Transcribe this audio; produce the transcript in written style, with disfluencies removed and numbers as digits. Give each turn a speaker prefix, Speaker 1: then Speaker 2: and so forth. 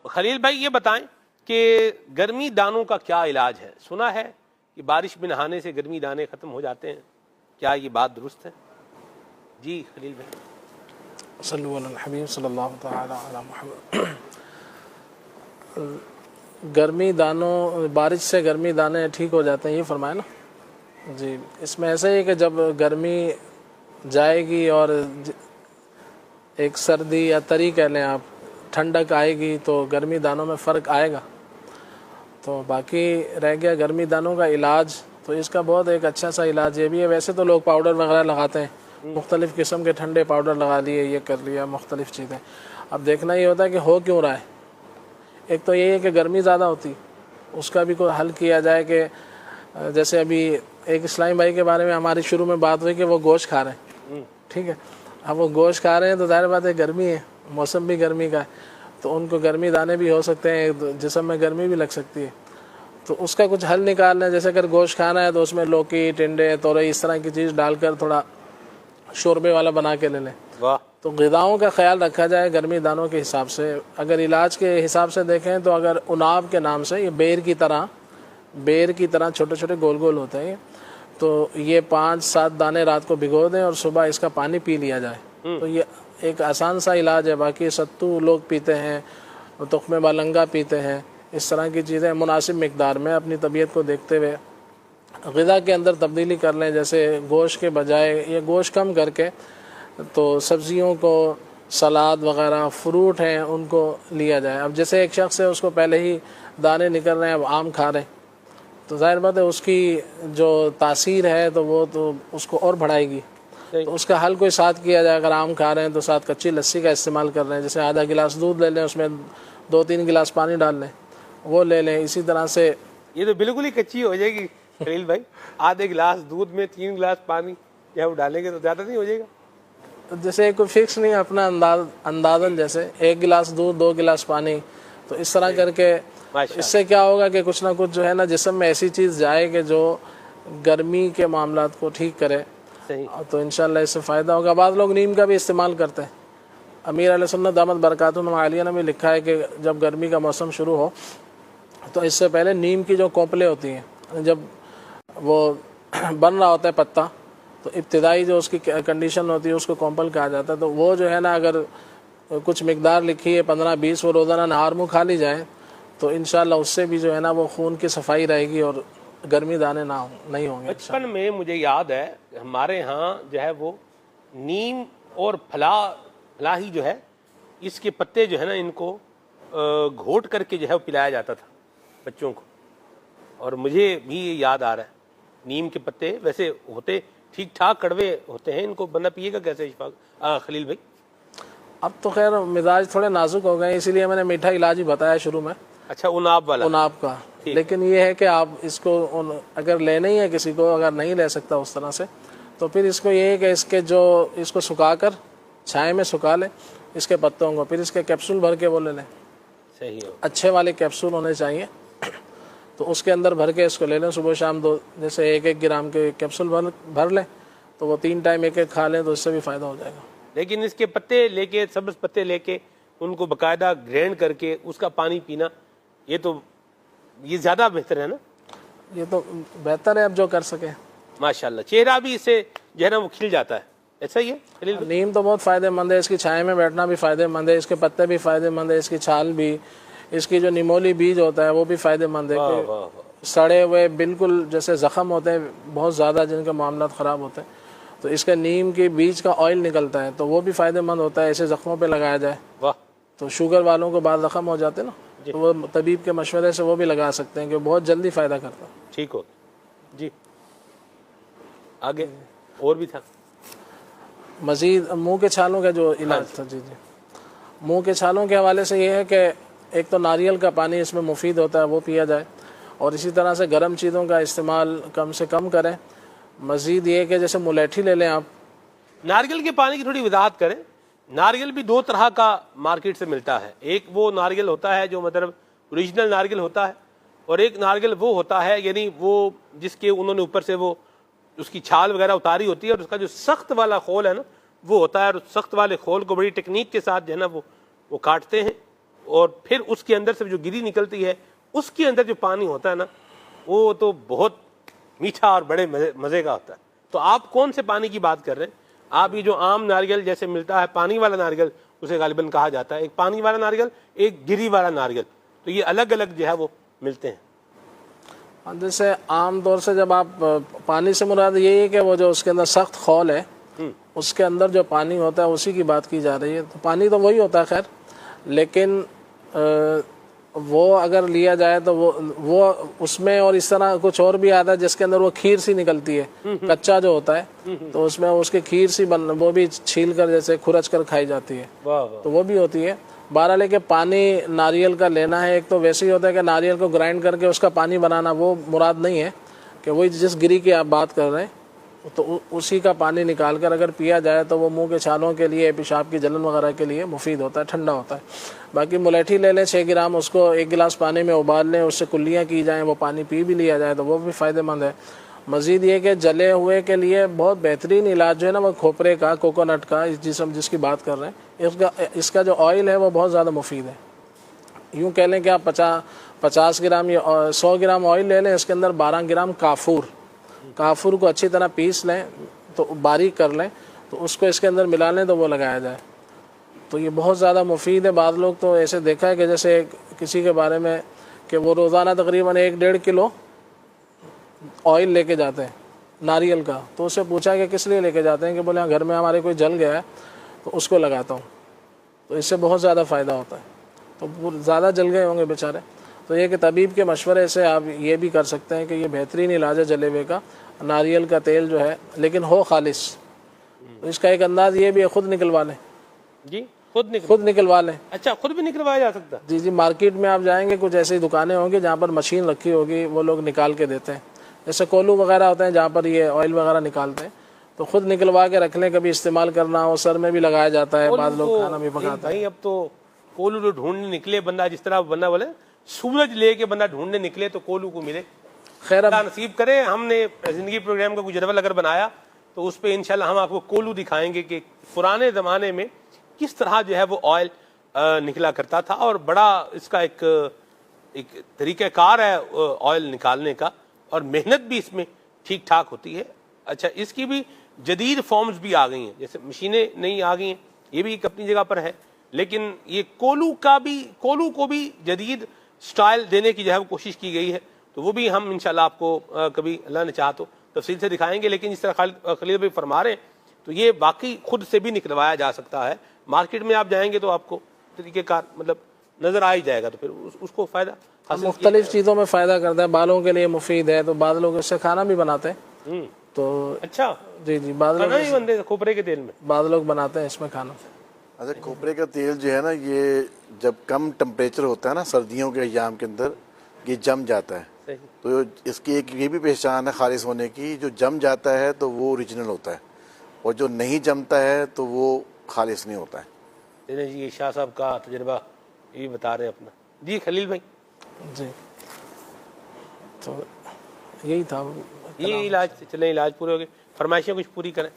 Speaker 1: خلیل بھائی یہ بتائیں کہ گرمی دانوں کا کیا علاج ہے؟ سنا ہے کہ بارش میں نہانے سے گرمی دانے ختم ہو جاتے ہیں، کیا یہ بات درست ہے؟ جی خلیل بھائی۔
Speaker 2: صلو علی الحبیب صلی اللہ تعالی علی محمد۔ گرمی دانوں، بارش سے گرمی دانے ٹھیک ہو جاتے ہیں، یہ فرمائے نا؟ جی، اس میں ایسا ہی کہ جب گرمی جائے گی اور ایک سردی یا تری کہہ لیں آپ، ٹھنڈک آئے گی تو گرمی دانوں میں فرق آئے گا۔ تو باقی رہ گیا گرمی دانوں کا علاج، تو اس کا بہت ایک اچھا سا علاج یہ بھی ہے۔ ویسے تو لوگ پاؤڈر وغیرہ لگاتے ہیں، مختلف قسم کے ٹھنڈے پاؤڈر لگا لیے، یہ کر لیا، مختلف چیزیں۔ اب دیکھنا یہ ہوتا ہے کہ ہو کیوں رہا ہے۔ ایک تو یہ ہے کہ گرمی زیادہ ہوتی، اس کا بھی کوئی حل کیا جائے کہ جیسے ابھی ایک اسلامی بھائی کے بارے میں ہماری شروع میں بات ہوئی کہ وہ گوشت کھا رہے ہیں، ٹھیک ہے۔ اب وہ گوشت کھا رہے ہیں تو ظاہر بات ہے گرمی ہے، موسم بھی گرمی کا ہے، تو ان کو گرمی دانے بھی ہو سکتے ہیں، جسم میں گرمی بھی لگ سکتی ہے۔ تو اس کا کچھ حل نکالنا ہے، جیسے اگر گوشت کھانا ہے تو اس میں لوکی، ٹنڈے، تورئی، اس طرح کی چیز ڈال کر تھوڑا شوربے والا بنا کے لے لیں۔
Speaker 1: واہ،
Speaker 2: تو غذاؤں کا خیال رکھا جائے گرمی دانوں کے حساب سے۔ اگر علاج کے حساب سے دیکھیں تو اگر اناب کے نام سے، یہ بیر کی طرح چھوٹے چھوٹے گول گول ہوتے ہیں، تو یہ 5-7 دانے رات کو بھگو دیں اور صبح اس کا پانی پی لیا جائے، تو یہ ایک آسان سا علاج ہے۔ باقی ستو لوگ پیتے ہیں، تخم بالنگا پیتے ہیں، اس طرح کی چیزیں مناسب مقدار میں اپنی طبیعت کو دیکھتے ہوئے غذا کے اندر تبدیلی کر لیں۔ جیسے گوشت کے بجائے یہ گوشت کم کر کے تو سبزیوں کو، سلاد وغیرہ، فروٹ ہیں، ان کو لیا جائے۔ اب جیسے ایک شخص ہے، اس کو پہلے ہی دانے نکل رہے ہیں، اب آم کھا رہے ہیں، تو ظاہر بات ہے اس کی جو تاثیر ہے تو وہ تو اس کو اور بڑھائے گی۔ تو اس کا حل کوئی ساتھ کیا جائے، اگر آم کھا رہے ہیں تو ساتھ کچی لسی کا استعمال کر رہے ہیں، جیسے آدھا گلاس دودھ لے لیں، اس میں 2-3 گلاس پانی ڈال لیں، وہ لے لیں۔ اسی طرح سے
Speaker 1: یہ تو بالکل ہی کچی ہو جائے گی خلیل بھائی، آدھے گلاس دودھ میں 3 گلاس پانی یا وہ ڈالیں گے تو زیادہ نہیں ہو جائے گا؟
Speaker 2: جیسے کوئی فکس نہیں، اپنا اندازن، جیسے 1 گلاس دودھ، 2 گلاس پانی، تو اس طرح کر کے اس سے کیا ہوگا کہ کچھ نہ کچھ جو ہے نا جسم میں ایسی چیز جائے کہ جو گرمی کے معاملات کو ٹھیک کرے، تو انشاءاللہ اس سے فائدہ ہوگا۔ بعض لوگ نیم کا بھی استعمال کرتے ہیں۔ امیر علیہ سنت دامت برکاتہم عالیہ نے بھی لکھا ہے کہ جب گرمی کا موسم شروع ہو تو اس سے پہلے نیم کی جو کونپلیں ہوتی ہیں، جب وہ بن رہا ہوتا ہے پتا، تو ابتدائی جو اس کی کنڈیشن ہوتی ہے اس کو کونپل کہا جاتا ہے، تو وہ جو ہے نا اگر کچھ مقدار لکھی ہے 15-20 وہ روزانہ نہار منہ کھا لی جائیں تو انشاءاللہ اس سے بھی جو ہے نا وہ خون کی صفائی رہے گی اور گرمی دانے نہیں ہوں گے۔
Speaker 1: بچپن میں مجھے یاد ہے ہمارے ہاں جو ہے وہ نیم اور فلاحی جو ہے، اس کے پتے جو ہے نا ان کو گھوٹ کر کے جو ہے وہ پلایا جاتا تھا بچوں کو، اور مجھے بھی یہ یاد آ رہا ہے۔ نیم کے پتے ویسے ہوتے ٹھیک ٹھاک کڑوے ہوتے ہیں، ان کو بندہ پیے گا کیسے خلیل بھائی؟
Speaker 2: اب تو خیر مزاج تھوڑے نازک ہو گئے، اسی لیے میں نے میٹھا علاج ہی بتایا شروع میں۔
Speaker 1: اچھا، اناب والا؟
Speaker 2: اناب کا، لیکن یہ ہے کہ آپ اس کو اگر لینا ہی ہے کسی کو، اگر نہیں لے سکتا اس طرح سے، تو پھر اس کو یہ ہے کہ اس کو سکھا کر چھائے میں سکھا لیں اس کے پتوں کو، پھر اس کے کیپسول بھر کے وہ لے لیں۔
Speaker 1: صحیح ہے،
Speaker 2: اچھے والے کیپسول ہونے چاہیے، تو اس کے اندر بھر کے اس کو لے لیں صبح شام 2، جیسے 1-1 گرام کے کیپسول بھر لیں، تو وہ 3 ٹائم 1-1 کھا لیں تو اس سے بھی فائدہ ہو جائے گا۔
Speaker 1: لیکن اس کے پتے لے کے، سبز پتے لے کے ان کو باقاعدہ گرینڈ کر کے اس کا پانی پینا، یہ زیادہ بہتر ہے نا؟
Speaker 2: یہ تو بہتر ہے اب جو کر سکے۔
Speaker 1: ماشاءاللہ، چہرہ بھی اس سے جو ہے نا وہ کھل جاتا ہے، ایسا ہی ہے خلیل بھائی؟
Speaker 2: نیم تو بہت فائدہ مند ہے، اس کی چھائے میں بیٹھنا بھی فائدہ مند ہے، اس کے پتے بھی فائدہ مند ہے، اس کی چھال بھی، اس کی جو نیمولی بیج ہوتا ہے وہ بھی فائدہ مند ہے۔ سڑے ہوئے بالکل جیسے زخم ہوتے ہیں بہت زیادہ، جن کے معاملات خراب ہوتے ہیں، تو اس کے نیم کی بیج کا آئل نکلتا ہے، تو وہ بھی فائدہ مند ہوتا ہے، ایسے زخموں پہ لگایا جائے۔
Speaker 1: واہ،
Speaker 2: تو شوگر والوں کو بعض زخم ہو جاتے ہیں نا، تو وہ طبیب کے مشورے سے وہ بھی لگا سکتے ہیں کہ بہت جلدی فائدہ کرتا ہے۔
Speaker 1: ٹھیک ہو جی، آگے اور بھی تھا
Speaker 2: مزید منہ کے چھالوں کا جو علاج تھا؟ جی، منہ کے چھالوں کے حوالے سے یہ ہے کہ ایک تو ناریل کا پانی اس میں مفید ہوتا ہے، وہ پیا جائے، اور اسی طرح سے گرم چیزوں کا استعمال کم سے کم کریں۔ مزید یہ کہ جیسے ملیٹھی لے لیں آپ۔
Speaker 1: ناریل کے پانی کی تھوڑی وضاحت کریں۔ ناریل بھی 2 طرح کا مارکیٹ سے ملتا ہے، ایک وہ ناریل ہوتا ہے جو مطلب اوریجنل ناریل ہوتا ہے، اور ایک ناریل وہ ہوتا ہے یعنی وہ جس کے انہوں نے اوپر سے وہ اس کی چھال وغیرہ اتاری ہوتی ہے، اور اس کا جو سخت والا خول ہے نا وہ ہوتا ہے، اور سخت والے خول کو بڑی ٹیکنیک کے ساتھ جو ہے نا وہ کاٹتے ہیں اور پھر اس کے اندر سے جو گری نکلتی ہے اس کے اندر جو پانی ہوتا ہے نا وہ تو بہت میٹھا اور بڑے مزے کا ہوتا ہے. تو آپ کون سے پانی کی بات کر رہے ہیں؟ آپ یہ جو عام ناریل جیسے ملتا ہے پانی والا ناریل اسے غالباً کہا جاتا ہے, ایک پانی والا ناریل ایک گری والا ناریل, تو یہ الگ الگ جو ہے وہ ملتے ہیں.
Speaker 2: جیسے عام طور سے جب آپ پانی سے مراد یہی ہے کہ وہ جو اس کے اندر سخت خول ہے اس کے اندر جو پانی ہوتا ہے اسی کی بات کی جا رہی ہے. تو پانی تو وہی ہوتا ہے خیر, لیکن وہ اگر لیا جائے تو وہ اس میں اور اس طرح کچھ اور بھی آتا ہے جس کے اندر وہ کھیر سی نکلتی ہے, کچا جو ہوتا ہے تو اس میں اس کی کھیر سی وہ بھی چھیل کر جیسے کھرچ کر کھائی جاتی ہے, تو وہ بھی ہوتی ہے. بہرحال ہے کہ پانی ناریل کا لینا ہے, ایک تو ویسے ہی ہوتا ہے کہ ناریل کو گرائنڈ کر کے اس کا پانی بنانا, وہ مراد نہیں ہے کہ وہی جس گری کی آپ بات کر رہے ہیں تو اسی کا پانی نکال کر اگر پیا جائے تو وہ منہ کے چھالوں کے لیے, پیشاب کی جلن وغیرہ کے لیے مفید ہوتا ہے, ٹھنڈا ہوتا ہے. باقی ملیٹھی لے لیں 6 گرام, اس کو 1 گلاس پانی میں ابال لیں, اس سے کلیاں کی جائیں, وہ پانی پی بھی لیا جائے تو وہ بھی فائدہ مند ہے. مزید یہ کہ جلے ہوئے کے لیے بہت بہترین علاج جو ہے نا وہ کھوپرے کا, کوکونٹ کا, جس کی بات کر رہے ہیں, اس کا جو آئل ہے وہ بہت زیادہ مفید ہے. یوں کہہ لیں کہ آپ 50 گرام یا 100 گرام آئل لے لیں, اس کے اندر 12 گرام کافور کو اچھی طرح پیس لیں, تو باریک کر لیں, تو اس کو اس کے اندر ملا لیں تو وہ لگایا جائے, تو یہ بہت زیادہ مفید ہے. بعض لوگ تو ایسے دیکھا ہے کہ جیسے کسی کے بارے میں کہ وہ روزانہ تقریباً 1-1.5 کلو آئل لے کے جاتے ہیں ناریل کا, تو اس سے پوچھا کہ کس لیے لے کے جاتے ہیں, کہ بولے گھر میں ہمارے کوئی جل گیا ہے تو اس کو لگاتا ہوں, تو اس سے بہت زیادہ فائدہ ہوتا ہے. تو زیادہ جل گئے ہوں گے بیچارے, تو یہ کہ طبیب کے مشورے سے آپ یہ بھی کر سکتے ہیں کہ یہ بہترین علاج ہے جلے ہوئے کا, ناریل کا تیل جو ہے, لیکن ہو خالص. تو اس کا ایک انداز یہ بھی ہے خود نکلوا لیں.
Speaker 1: جی
Speaker 2: خود نکلوا لیں.
Speaker 1: اچھا, خود بھی نکلوایا جا سکتا ہے؟
Speaker 2: جی مارکیٹ میں آپ جائیں گے کچھ ایسی دکانیں ہوں گی جہاں پر مشین رکھی ہوگی, وہ لوگ نکال کے دیتے ہیں. جیسے کولو وغیرہ ہوتے ہیں جہاں پر یہ آئل وغیرہ نکالتے ہیں, تو خود نکلوا کے رکھ لیں, کبھی استعمال کرنا ہو. سر میں بھی لگایا جاتا ہے, بعض لوگ کھانا بھی پکاتے ہیں.
Speaker 1: بھائی اب تو کولو تو ڈھونڈنے نکلے بندہ, جس طرح بندہ بولے سورج لے کے بندہ ڈھونڈنے نکلے تو کولو کو ملے.
Speaker 2: خیر
Speaker 1: اللہ نصیب کرے. ہم نے زندگی پروگرام کا کوئی جدول اگر بنایا تو اس پہ انشاءاللہ ہم آپ کو کولو دکھائیں گے کہ پرانے زمانے میں کس طرح جو ہے وہ آئل نکلا کرتا تھا, اور بڑا اس کا ایک طریقہ کار ہے آئل نکالنے کا, اور محنت بھی اس میں ٹھیک ٹھاک ہوتی ہے. اچھا, اس کی بھی جدید فارمز بھی آ گئی ہیں, جیسے مشینیں نئی آ گئی ہیں, یہ بھی ایک اپنی جگہ پر ہے, لیکن یہ کولو کو بھی جدید سٹائل دینے کی جو ہے وہ کوشش کی گئی ہے. تو وہ بھی ہم انشاءاللہ آپ کو کبھی اللہ نے چاہا تو تفصیل سے دکھائیں گے. لیکن جس طرح خلیل بھائی فرما رہے ہیں تو یہ واقعی خود سے بھی نکلوایا جا سکتا ہے. مارکیٹ میں آپ جائیں گے تو آپ کو طریقہ کار مطلب نظر آ ہی جائے گا, تو پھر اس کو فائدہ حاصل
Speaker 2: مختلف چیزوں میں فائدہ کرتا ہے. بالوں کے لیے مفید ہے, تو بعض لوگ اس سے کھانا بھی بناتے ہیں. تو
Speaker 1: اچھا
Speaker 2: جی بعض لوگ
Speaker 1: بنتے کھوپرے کے تیل میں
Speaker 2: بعض لوگ بناتے ہیں اس میں کھانا.
Speaker 3: اچھا, کھوپرے کا تیل جو ہے نا, یہ جب کم ٹمپریچر ہوتا ہے نا سردیوں کے ایام کے اندر, یہ جم جاتا ہے. تو اس کی ایک یہ بھی پہچان ہے خالص ہونے کی, جو جم جاتا ہے تو وہ اوریجنل ہوتا ہے, اور جو نہیں جمتا ہے تو وہ خالص نہیں ہوتا ہے.
Speaker 1: جی یہ شاہ صاحب کا تجربہ یہ بتا رہے ہیں اپنا. جی خلیل بھائی.
Speaker 2: جی تو یہی تھا,
Speaker 1: یہ علاج چلیں, علاج پورے ہو گئے, فرمائشیں کچھ پوری کریں.